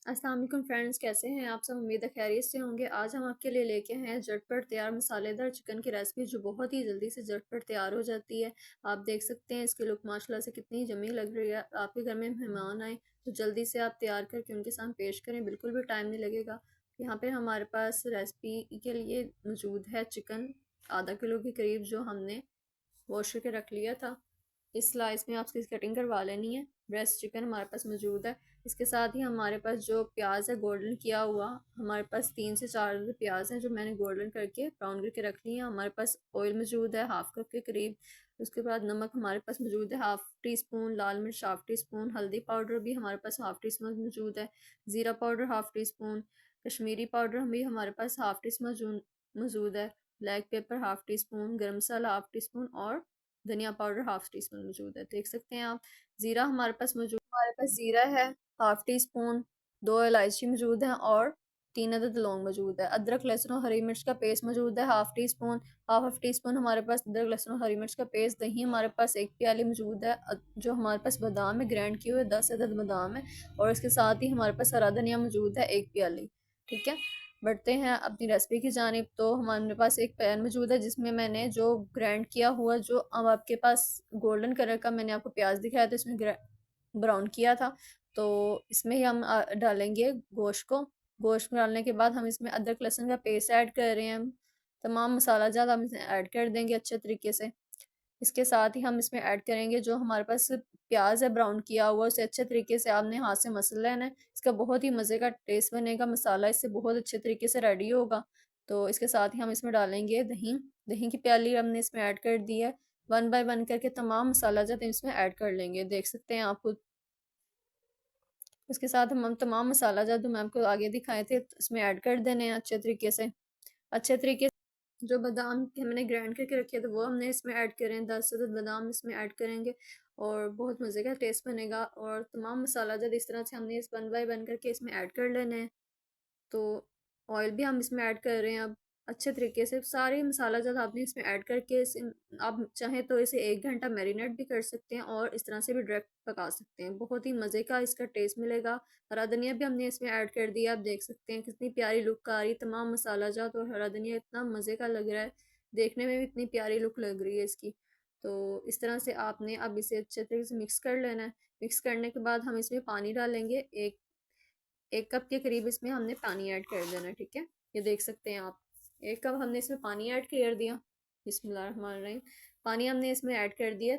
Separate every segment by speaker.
Speaker 1: अस्सलाम वालेकुम फ्रेंड्स, कैसे हैं आप सब। उम्मीद है खैरियत से होंगे। आज हम आपके लिए लेके आए हैं झटपट तैयार मसालेदार चिकन की रेसिपी जो बहुत ही जल्दी से झटपट तैयार हो जाती है। आप देख सकते हैं इसकी लुक माशाल्लाह से कितनी जमी लग रही है। आपके घर में मेहमान आए तो जल्दी से आप तैयार करके उनके सामने पेश करें, बिल्कुल भी टाइम नहीं लगेगा। यहाँ पर हमारे पास रेसिपी के लिए मौजूद है चिकन आधा किलो के करीब, जो हमने वॉश करके रख लिया था। इस स्लाइस में आप इसकी कटिंग करवा लेनी है। ब्रेस्ट चिकन हमारे पास मौजूद है। इसके साथ ही हमारे पास जो प्याज है गोल्डन किया हुआ, हमारे पास 3 से 4 प्याज हैं जो मैंने गोल्डन करके ब्राउन करके रख ली है। हमारे पास ऑयल मौजूद है हाफ कप के करीब। उसके बाद नमक हमारे पास मौजूद है हाफ टी स्पून, लाल मिर्च हाफ टी स्पून, हल्दी पाउडर भी हमारे पास हाफ टी स्पून मौजूद है, ज़ीरा powder half tea spoon, Kashmiri powder भी हमारे पास हाफ टी स्पून मौजूद है, black pepper half tea spoon, गर्म मसाला हाफ टी स्पून और धनिया पाउडर हाफ टी स्पून मौजूद है। देख सकते हैं आप। ज़ीरा हमारे पास ज़ीरा है हाफ टी स्पून, 2 इलायची मौजूद है और 3 अदद लौंग मौजूद है। अदरक लहसुन और हरी मिर्च का पेस्ट मौजूद है half tea spoon. Half tea spoon हमारे पास अदरक लहसुन और हरी मिर्च का पेस्ट। दही हमारे पास 1 प्याली मौजूद है। जो हमारे पास बादाम है ग्राइंड किए हुए 10 अदद बादाम है। और इसके साथ ही हमारे पास हरा धनिया मौजूद है 1 प्याली। ठीक है, बढ़ते हैं अपनी रेसिपी की जानिब। तो हमारे पास एक पैन मौजूद है जिसमें मैंने जो ग्राइंड किया हुआ, जो अब आपके पास गोल्डन कलर का मैंने आपको प्याज दिखाया था, इसमें ब्राउन किया था। तो इसमें ही हम डालेंगे गोश्त को। गोश्त डालने के बाद हम इसमें अदरक लहसुन का पेस्ट ऐड कर रहे हैं। हम तमाम मसाला जात हम इसमें ऐड कर देंगे अच्छे तरीके से। इसके साथ ही हम इसमें ऐड करेंगे जो हमारे पास प्याज है ब्राउन किया हुआ, उसे अच्छे तरीके से आपने हाथ से मसल लेना है। इसका बहुत ही मज़े का टेस्ट बनेगा, मसाला इससे बहुत अच्छे तरीके से रेडी होगा। तो इसके साथ ही हम इसमें डालेंगे दही। दही की प्याली हमने इसमें ऐड कर दी है। 1 बाय 1 करके तमाम मसाला जाते हैं इसमें ऐड कर लेंगे, देख सकते हैं आप खुद। इसके साथ हम तमाम मसाला जात जो मैं आपको आगे दिखाए थे इसमें ऐड कर देने हैं अच्छे तरीके से। अच्छे तरीके जो बादाम के हमने ग्राइंड करके रखे थे वो हमने इसमें ऐड करें, 10 अदद बादाम इसमें ऐड करेंगे और बहुत मज़े का टेस्ट बनेगा। और तमाम मसाला जब इस तरह से हमने इस 1 बाय 1 करके इसमें ऐड कर लेने हैं। तो ऑयल भी हम इसमें ऐड कर रहे हैं। अब अच्छे तरीके से सारे मसाला जब आपने इसमें ऐड करके इसे, आप चाहें तो इसे 1 घंटा मैरिनेट भी कर सकते हैं और इस तरह से भी डायरेक्ट पका सकते हैं, बहुत ही मज़े का इसका टेस्ट मिलेगा। हरा धनिया भी हमने इसमें ऐड कर दिया। आप देख सकते हैं कितनी प्यारी लुक आ रही है, तमाम मसाला जात और हरा धनिया इतना मज़े का लग रहा है, देखने में भी इतनी प्यारी लुक लग रही है इसकी। तो इस तरह से आपने अब इसे अच्छे तरीके से मिक्स कर लेना है। मिक्स करने के बाद हम इसमें पानी डालेंगे। एक 1 कप के करीब इसमें हमने पानी ऐड कर देना है। ठीक है, ये देख सकते हैं आप। 1 कप हमने इसमें पानी ऐड कर दिया। बिस्मिल्लाहिर्रहमानिर्रहीम। पानी हमने इसमें ऐड कर दिया।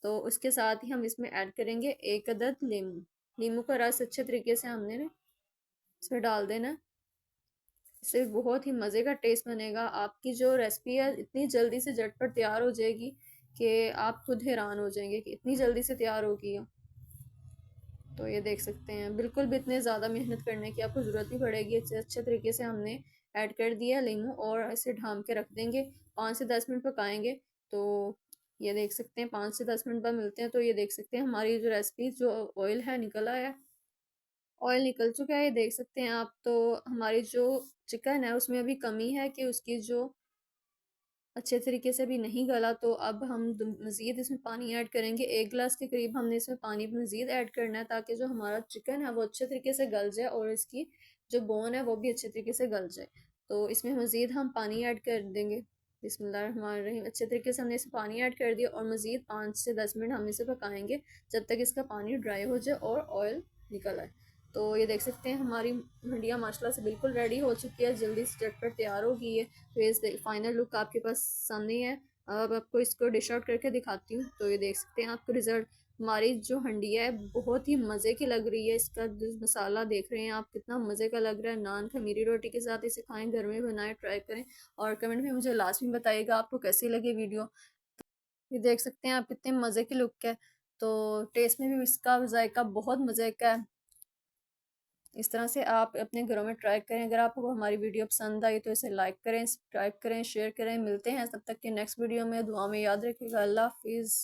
Speaker 1: तो उसके साथ ही हम इसमें ऐड करेंगे 1 अदद नींबू। नींबू का रस अच्छे तरीके से हमने इसमें डाल देना। इससे बहुत ही मज़े का टेस्ट बनेगा। आपकी जो रेसिपी है इतनी जल्दी से झटपट तैयार हो जाएगी कि आप खुद हैरान हो जाएंगे कि इतनी जल्दी से तैयार होगी। तो ये देख सकते हैं, बिल्कुल भी इतने ज़्यादा मेहनत करने की आपको ज़रूरत नहीं पड़ेगी। इसे अच्छे तरीके से हमने ऐड कर दिया लीमू और इसे ढाम के रख देंगे। 5 से 10 मिनट पकाएंगे। तो ये देख सकते हैं 5 से 10 मिनट बाद मिलते हैं। तो ये देख सकते हैं हमारी जो रेसिपी, जो ऑयल है निकल आया है। ऑयल निकल चुका है, ये देख सकते हैं आप। तो हमारी जो चिकन है उसमें अभी कमी है कि उसकी जो अच्छे तरीके से भी नहीं गला। तो अब हम मज़ीद इसमें पानी ऐड करेंगे। 1 गिलास के करीब हमने इसमें पानी मज़ीद ऐड करना है ताकि जो हमारा चिकन है वो अच्छे तरीके से गल जाए और इसकी जो बोन है वो भी अच्छे तरीके से गल जाए। तो इसमें मज़ीद हम पानी ऐड कर देंगे। बिस्मिल्लाहिर्रहमानिर्रहीम। अच्छे तरीके से हमने इसमें पानी ऐड कर दिया और मज़ीद 5 से 10 मिनट हम इसे पकाएंगे जब तक इसका पानी ड्राई हो जाए और ऑयल निकल आए। तो ये देख सकते हैं हमारी हंडिया माशाल्लाह से बिल्कुल रेडी हो चुकी है, जल्दी से झटपट तैयार हो गई है। तो ये फाइनल लुक आपके पास सामने है। अब आपको इसको डिश आउट करके दिखाती हूँ। तो ये देख सकते हैं आपको रिजल्ट। हमारी जो हंडिया है बहुत ही मज़े की लग रही है। इसका जो मसाला देख रहे हैं आप कितना मज़े का लग रहा है। नान खमीरी रोटी के साथ इसे खाएं, घर में बनाएं, ट्राई करें और कमेंट में मुझे लास्ट में बताइएगा आपको कैसी लगी वीडियो। ये देख सकते हैं आप कितने मज़े की लुक है। तो टेस्ट में भी इसका जायका बहुत मज़े का है। इस तरह से आप अपने घरों में ट्राई करें। अगर आपको हमारी वीडियो पसंद आई तो इसे लाइक करें, सब्सक्राइब करें, शेयर करें। मिलते हैं तब तक के नेक्स्ट वीडियो में। दुआ में याद रखिएगा। अल्लाह हाफिज़।